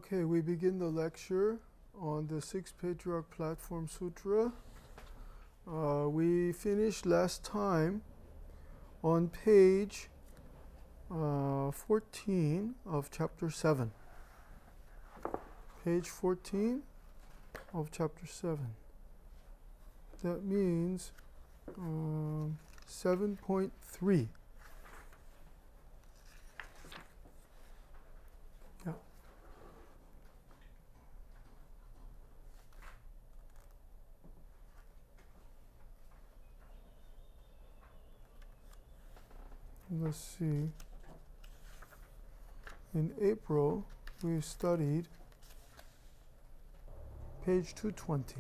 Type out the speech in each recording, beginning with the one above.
Okay, we begin the lecture on the Sixth Patriarch Platform Sutra. We finished last time on page 14 of chapter 7. Page 14 of chapter 7. That means 7.3. Yeah. Let's see. In April, we studied page 220.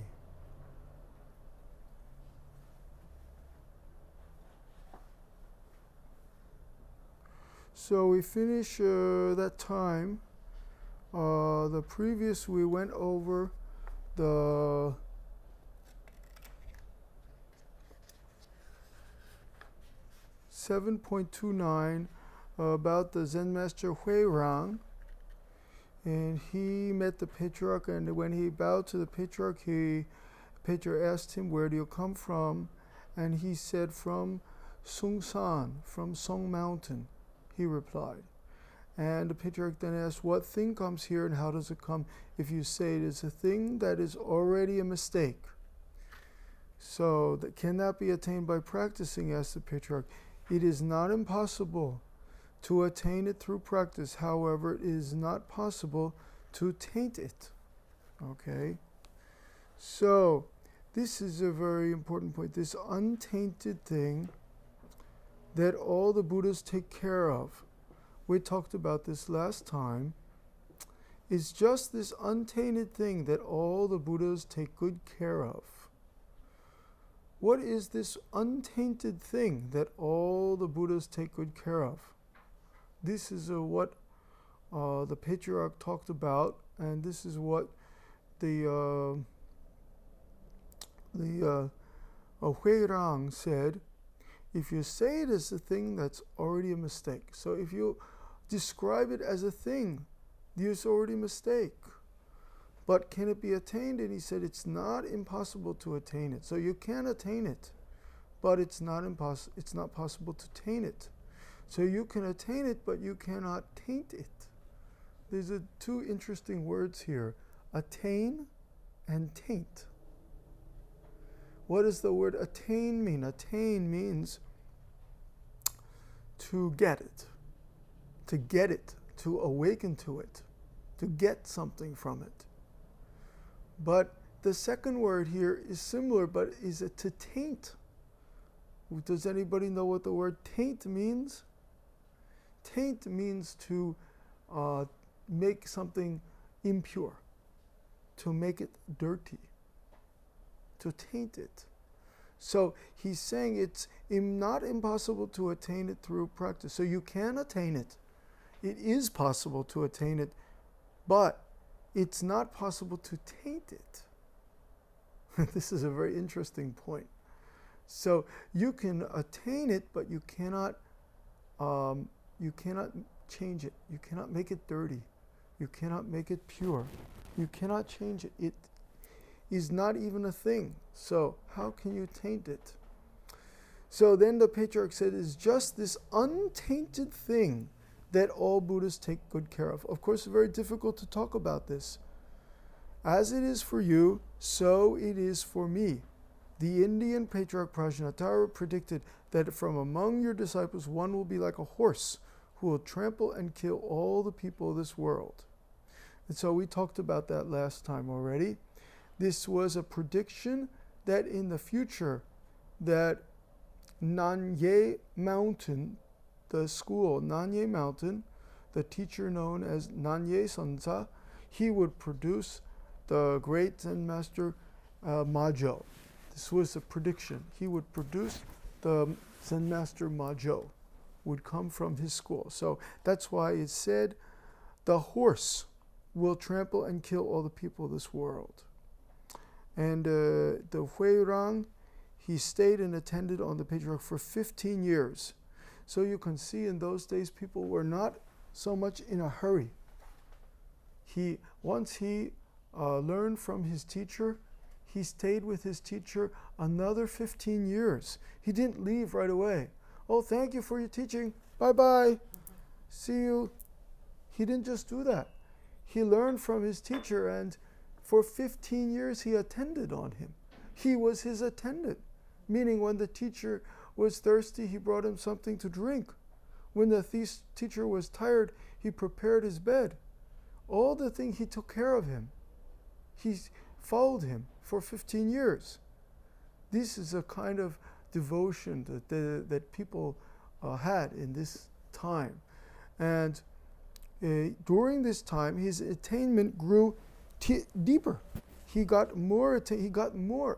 So we finish that time. The previous, we went over the (7.29) about the Zen Master Huineng, and he met the Patriarch, and when he bowed to the Patriarch, Patriarch asked him, "Where do you come from?" And he said, "From Sungsan, from Song Mountain," he replied. And the Patriarch then asked, "What thing comes here and how does it come?" If you say it is a thing that is already a mistake. So that cannot be attained by practicing, asked the Patriarch. It is not impossible to attain it through practice. However, it is not possible to taint it. Okay? So this is a very important point. This untainted thing that all the Buddhas take care of, we talked about this last time, is just this untainted thing that all the Buddhas take good care of. What is this untainted thing that all the Buddhas take good care of? This is what the Patriarch talked about, and this is what the Huineng said. If you say it as a thing, that's already a mistake. So if you describe it as a thing, it's already a mistake. But can it be attained? And he said it's not impossible to attain it. So you can attain it, but it's not possible to taint it. So you can attain it, but you cannot taint it. There's two interesting words here: attain and taint. What does the word attain mean? Attain means to get it, to awaken to it, to get something from it. But the second word here is similar, but is it to taint? Does anybody know what the word taint means? Taint means to make something impure, to make it dirty, to taint it. So he's saying it's not impossible to attain it through practice. So you can attain it. It is possible to attain it, but it's not possible to taint it. This is a very interesting point. So you can attain it, but you cannot change it. You cannot make it dirty. You cannot make it pure. You cannot change it. It is not even a thing. So how can you taint it? So then the Patriarch said, it's just this untainted thing that all Buddhists take good care of. Of course, it's very difficult to talk about this. As it is for you, so it is for me. The Indian Patriarch prajñā predicted that from among your disciples, one will be like a horse who will trample and kill all the people of this world. And so we talked about that last time already. This was a prediction that in the future, that Nanye Mountain, the school, Nanye Mountain, the teacher known as Nanye Sonsa, he would produce the great Zen Master Majo. This was a prediction. He would produce the Zen Master Majo, would come from his school. So that's why it said, the horse will trample and kill all the people of this world. And the Huineng, he stayed and attended on the Patriarch for 15 years. So you can see in those days people were not so much in a hurry. Once he learned from his teacher, he stayed with his teacher another 15 years. He didn't leave right away. Oh, thank you for your teaching. Bye-bye. See you. He didn't just do that. He learned from his teacher, and for 15 years he attended on him. He was his attendant, meaning when the teacher was thirsty, he brought him something to drink. When the teacher was tired, he prepared his bed. All the things, he took care of him. He followed him for 15 years. This is a kind of devotion that people had in this time. And during this time, his attainment grew deeper. He got more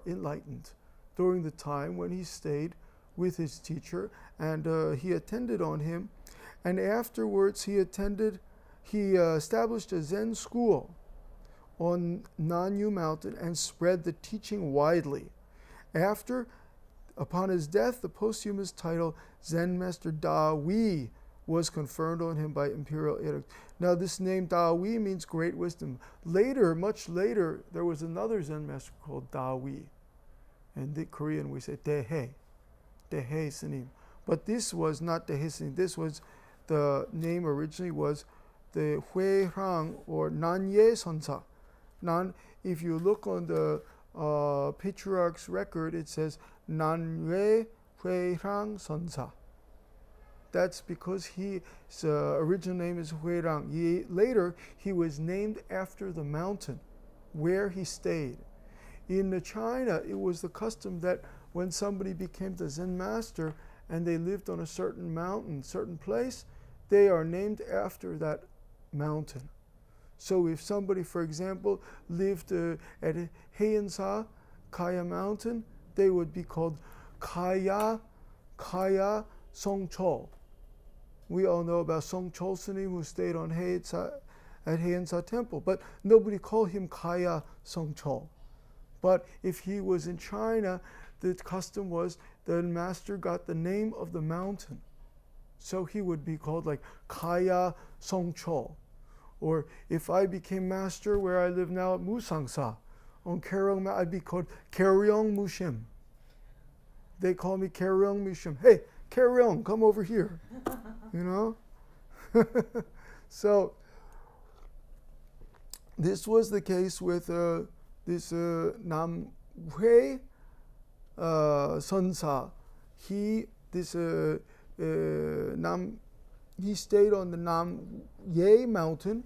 enlightened during the time when he stayed with his teacher, and he attended on him. And afterwards, he established a Zen school on Nanyu Mountain and spread the teaching widely. Upon his death, the posthumous title Zen Master Da Wei was conferred on him by imperial edict. Now, this name Da Wei means great wisdom. Later, much later, there was another Zen master called Da Wei. In the Korean, we say Daehye Sanim. But this was not Daehye Sanim. This was, the name originally was the Huineng or Nanye Sonsa. If you look on the Patriarch's record, it says Nanye Huineng Sonsa. That's because his original name is Huineng. Later, he was named after the mountain where he stayed. In China, it was the custom that when somebody became the Zen master and they lived on a certain mountain, certain place, they are named after that mountain. So if somebody, for example, lived at Haeunsa, Kaya Mountain, they would be called Kaya Songchol. We all know about Songchol Sanim, who stayed on at Haeunsa Temple, but nobody called him Kaya Songchol. But if he was in China, the custom was the master got the name of the mountain. So he would be called like Kaya Songchol. Or if I became master where I live now at Musangsa, on Karyong, I'd be called Karyong Mushim. They call me Karyong Mushim. Hey, Karyong, come over here. You know? So this was the case with this Nam Hui Sonsa. He stayed on the Nam Ye mountain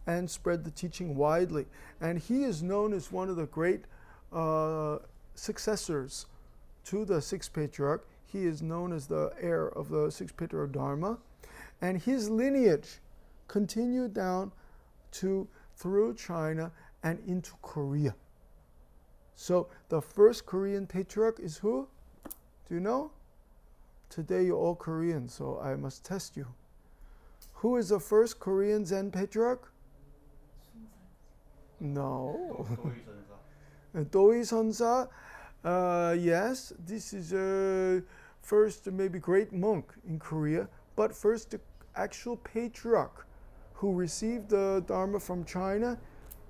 and spread the teaching widely. And he is known as one of the great successors to the Sixth Patriarch. He is known as the heir of the Sixth Patriarch Dharma. And his lineage continued down through China and into Korea. So the first Korean patriarch is who? Do you know? Today you're all Korean, so I must test you. Who is the first Korean Zen patriarch? No. Doi Sonsa. Yes, this is first maybe great monk in Korea, but first the actual patriarch who received the Dharma from China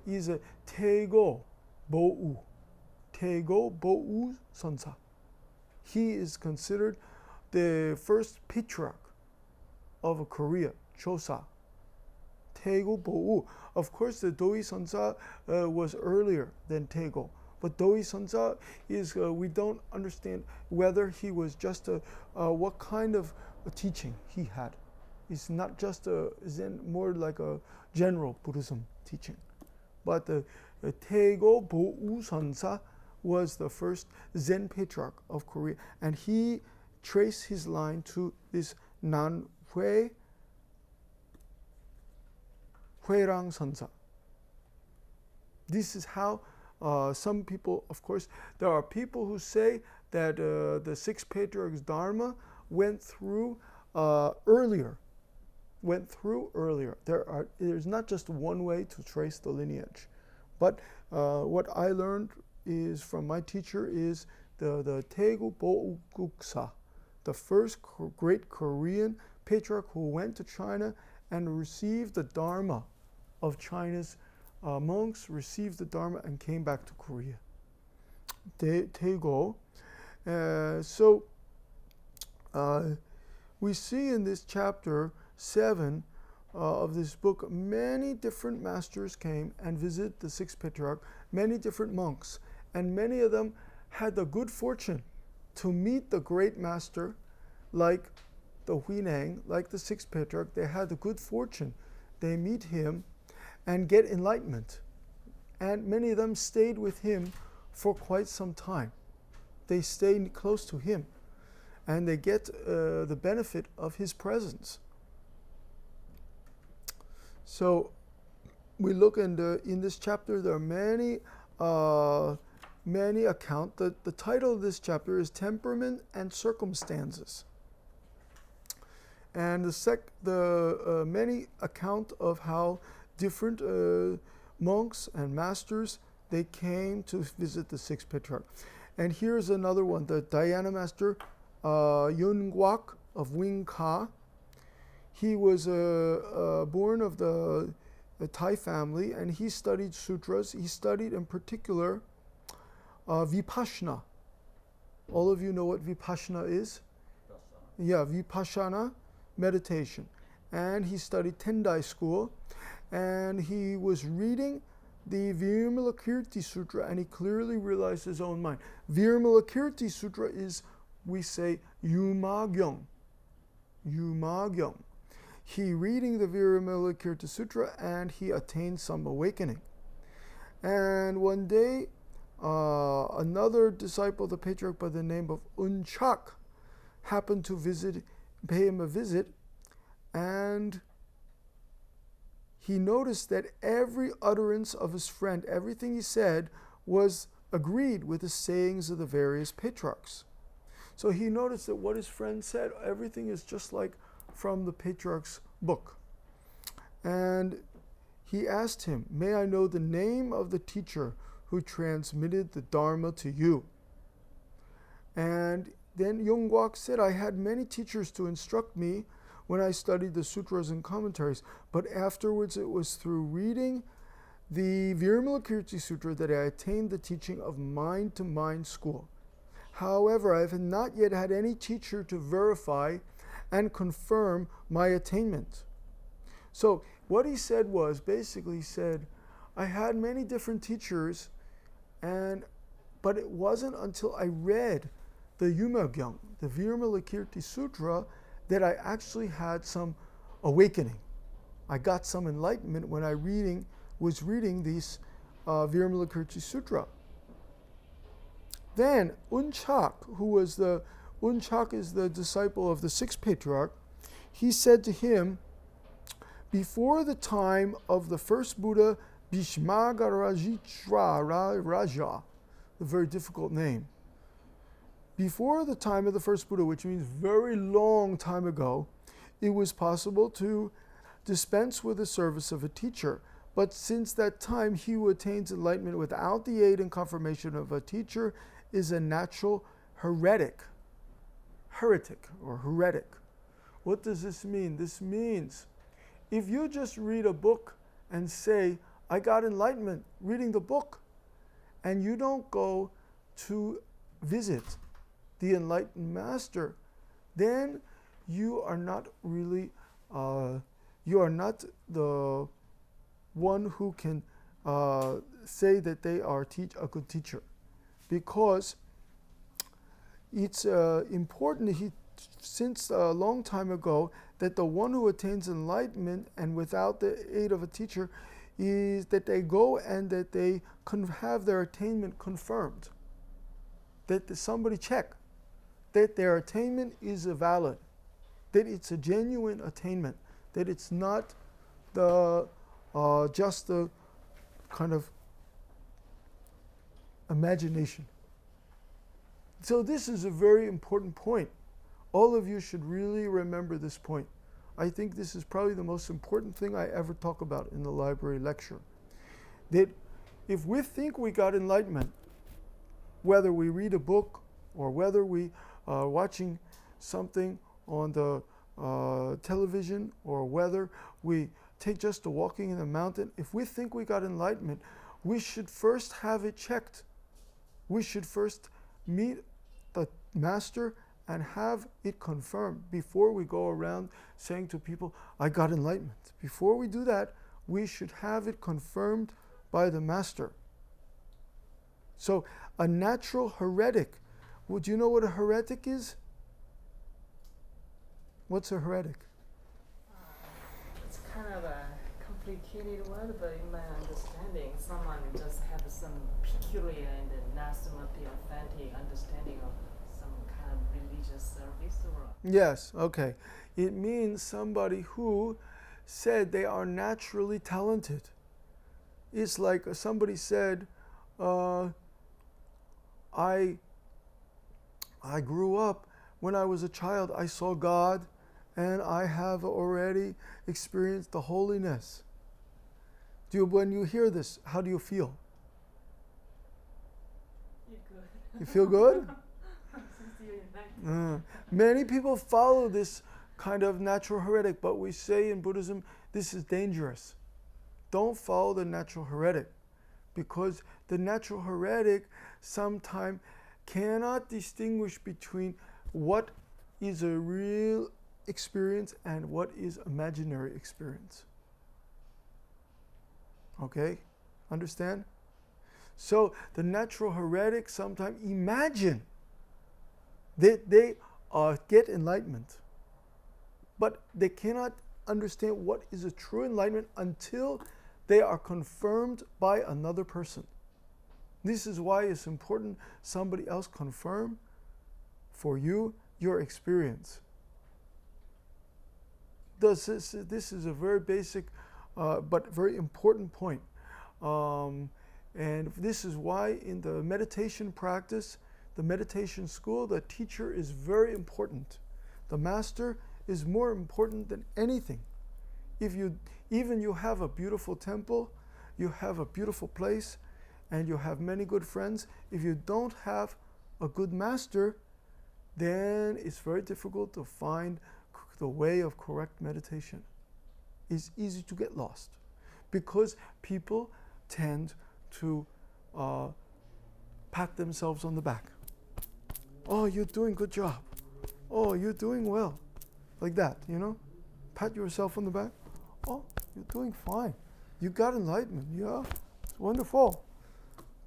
is a Taego Bo'u. Taego Bo'u Sonsa. He is considered the first patriarch of Korea, Chosa. Taego Bo'u. Of course, the Doi Sonsa was earlier than Taego. But Doi Sonsa is, we don't understand whether he was just what kind of teaching he had. It's not just a Zen, more like a general Buddhism teaching. But the Taego Bo'u Sonsa was the first Zen patriarch of Korea, and he traced his line to this Nan Huineng Sonsa. This is how some people, of course, there are people who say that the Sixth Patriarch's Dharma went through earlier. There's not just one way to trace the lineage. But what I learned is from my teacher is the Taego Bo'u Guksa, the first great Korean patriarch who went to China and received the Dharma of China's monks received the Dharma and came back to Korea. Daego. So we see in this chapter 7 of this book, many different masters came and visited the Sixth Patriarch, many different monks, and many of them had the good fortune to meet the great master, like the Huineng, like the Sixth Patriarch. They had the good fortune. They meet him and get enlightenment. And many of them stayed with him for quite some time. They stayed close to him, and they get the benefit of his presence. So we look in this chapter, there are many accounts. The title of this chapter is Temperament and Circumstances. And the many account of how different monks and masters, they came to visit the Sixth Patriarch. And here's another one, the dhyāna master, Yun-Guak of Wing-Ka. He was born of the Thai family, and he studied sutras. He studied in particular Vipassana. All of you know what Vipassana is? Yeah, Vipassana meditation. And he studied Tendai school, and he was reading the Vimalakirti Sutra, and he clearly realized his own mind. Vimalakirti Sutra is, we say, Yumagyong. Yumagyong. He reading the Vimalakirti Sutra, and he attained some awakening. And one day, another disciple of the Patriarch by the name of Unchak happened to pay him a visit, and he noticed that every utterance of his friend, everything he said, was agreed with the sayings of the various patriarchs. So he noticed that what his friend said, everything is just like from the patriarch's book. And he asked him, "May I know the name of the teacher who transmitted the Dharma to you?" And then Yong-Guak said, "I had many teachers to instruct me when I studied the sutras and commentaries, but afterwards it was through reading the Vimalakirti Sutra that I attained the teaching of mind-to-mind school. However, I have not yet had any teacher to verify and confirm my attainment." So what he said was, basically he said, I had many different teachers, but it wasn't until I read the Yumagyong, the Vimalakirti Sutra, that I actually had some awakening. I got some enlightenment when I was reading this Vimalakirti Sutra. Then Unchak, Unchak is the disciple of the Sixth Patriarch, he said to him, before the time of the first Buddha, Bhishmagarajitra Raja, a very difficult name. Before the time of the first Buddha, which means very long time ago, it was possible to dispense with the service of a teacher. But since that time, he who attains enlightenment without the aid and confirmation of a teacher is a natural heretic. Heretic or heretic. What does this mean? This means if you just read a book and say, I got enlightenment reading the book, and you don't go to visit the enlightened master, then you are not really, you are not the one who can say that they are a good teacher. Because it's important, since a long time ago, that the one who attains enlightenment and without the aid of a teacher is that they go and that they have their attainment confirmed. That somebody check that their attainment is valid, that it's a genuine attainment, that it's not just the kind of imagination. So this is a very important point. All of you should really remember this point. I think this is probably the most important thing I ever talk about in the library lecture. That if we think we got enlightenment, whether we read a book or whether we are watching something on the television or whether we take just the walking in the mountain. If we think we got enlightenment, we should first have it checked. We should first meet the master and have it confirmed before we go around saying to people, I got enlightenment. Before we do that, we should have it confirmed by the master. So a natural heretic, would you know what a heretic is? What's a heretic? It's kind of a complicated word, but in my understanding, someone just has some peculiar and not so much authentic understanding of some kind of religious service or. Yes, okay. It means somebody who said they are naturally talented. It's like somebody said, I grew up, when I was a child, I saw God, and I have already experienced the holiness. When you hear this, how do you feel? You're good. You feel good? Many people follow this kind of natural heretic, but we say in Buddhism, this is dangerous. Don't follow the natural heretic, because the natural heretic sometimes cannot distinguish between what is a real experience and what is imaginary experience. Okay? Understand? So the natural heretic sometimes imagine that they get enlightenment, but they cannot understand what is a true enlightenment until they are confirmed by another person. This is why it's important somebody else confirm for you your experience. This is a very basic but very important point. And this is why in the meditation practice, the meditation school, the teacher is very important. The master is more important than anything. If you have a beautiful temple, you have a beautiful place, and you have many good friends, if you don't have a good master, then it's very difficult to find the way of correct meditation. It's easy to get lost because people tend to pat themselves on the back. Oh, you're doing good job. Oh, you're doing well. Like that, you know? Pat yourself on the back. Oh, you're doing fine. You got enlightenment. Yeah, it's wonderful.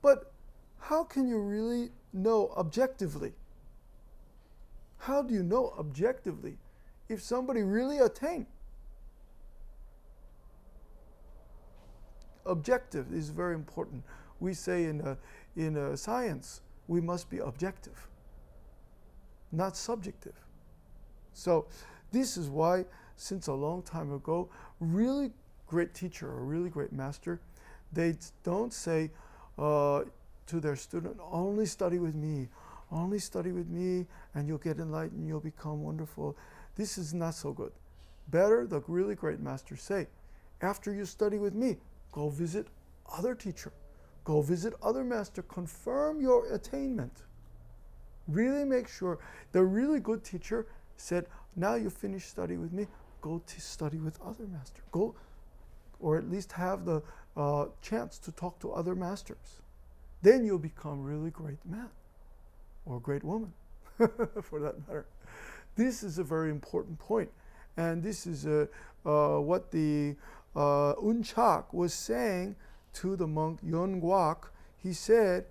But how can you really know objectively? How do you know objectively if somebody really attained? Objective is very important. We say in science, we must be objective, not subjective. So this is why, since a long time ago, really great teacher or really great master, they don't say to their student, only study with me, and you'll get enlightened, you'll become wonderful. This is not so good. Better, the really great masters say, after you study with me, go visit other teacher, go visit other master, confirm your attainment. Really make sure. The really good teacher said, now you finish study with me, go to study with other master. Go, or at least have the chance to talk to other masters. Then you'll become really great man or great woman, for that matter. This is a very important point. And this is what the Unchak was saying to the monk Yongwak. He said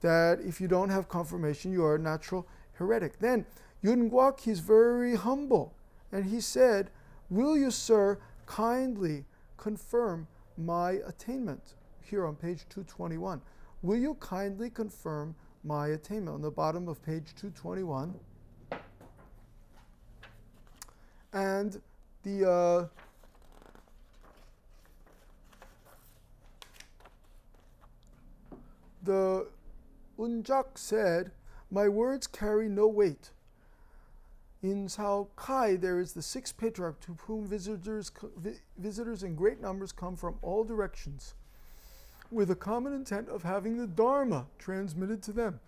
that if you don't have confirmation, you are a natural heretic. Then Yongwak, he's very humble. And he said, will you, sir, kindly confirm my attainment? Here on page 221. Will you kindly confirm my attainment? On the bottom of page 221. And the Unjak said, my words carry no weight. In Sao Kai, there is the Sixth Patriarch, to whom visitors in great numbers come from all directions, with a common intent of having the Dharma transmitted to them.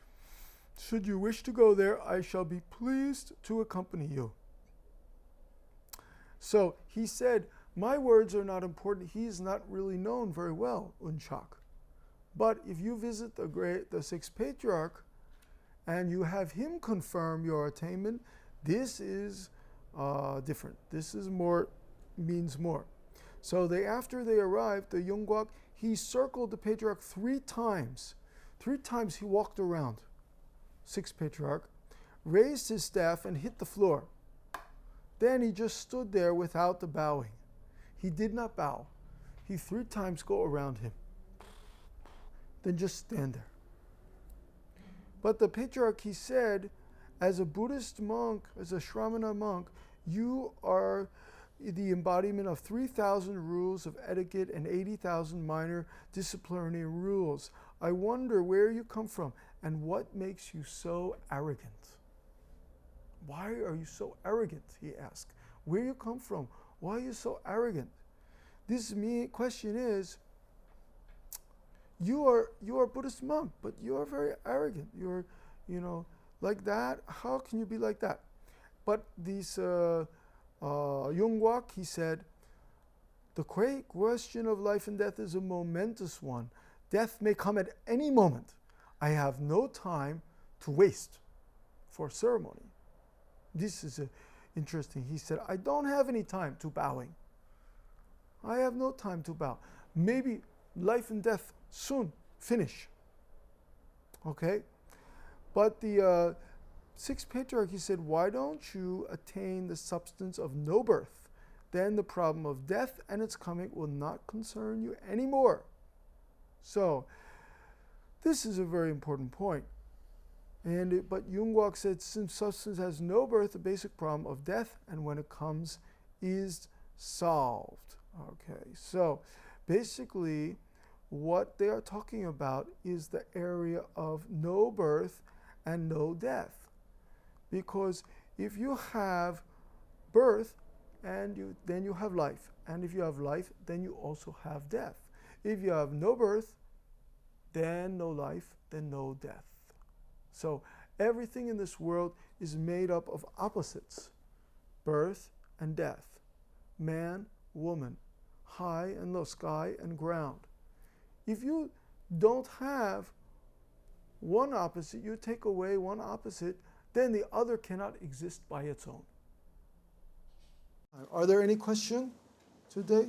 Should you wish to go there, I shall be pleased to accompany you. So he said, My words are not important. He's not really known very well, Unchak. But if you visit the Sixth Patriarch and you have him confirm your attainment, this is different. This is more, means more. So after they arrived, the Yongguak, he circled the Patriarch 3 times. 3 times he walked around. Sixth Patriarch raised his staff and hit the floor. Then he just stood there without the bowing. He did not bow. He 3 times go around him. Then just stand there. But the Patriarch, he said, as a Buddhist monk, as a Shramana monk, you are the embodiment of 3,000 rules of etiquette and 80,000 minor disciplinary rules. I wonder where you come from and what makes you so arrogant. Why are you so arrogant, he asked. Where you come from? Why are you so arrogant? This question is, you are a Buddhist monk, but you are very arrogant. You're, like that. How can you be like that? But this Yongguak, he said, the great question of life and death is a momentous one. Death may come at any moment. I have no time to waste for ceremony. This is interesting. He said, I don't have any time to bowing. I have no time to bow. Maybe life and death soon finish. Okay? But the Sixth Patriarch, he said, why don't you attain the substance of no birth? Then the problem of death and its coming will not concern you anymore. So, this is a very important point. But Yongguak said, since substance has no birth, the basic problem of death, and when it comes, is solved. Okay, so basically, what they are talking about is the area of no birth and no death. Because if you have birth, then you have life. And if you have life, then you also have death. If you have no birth, then no life, then no death. So everything in this world is made up of opposites. Birth and death. Man, woman. High and low, sky and ground. If you don't have one opposite, you take away one opposite, then the other cannot exist by its own. Are there any questions today?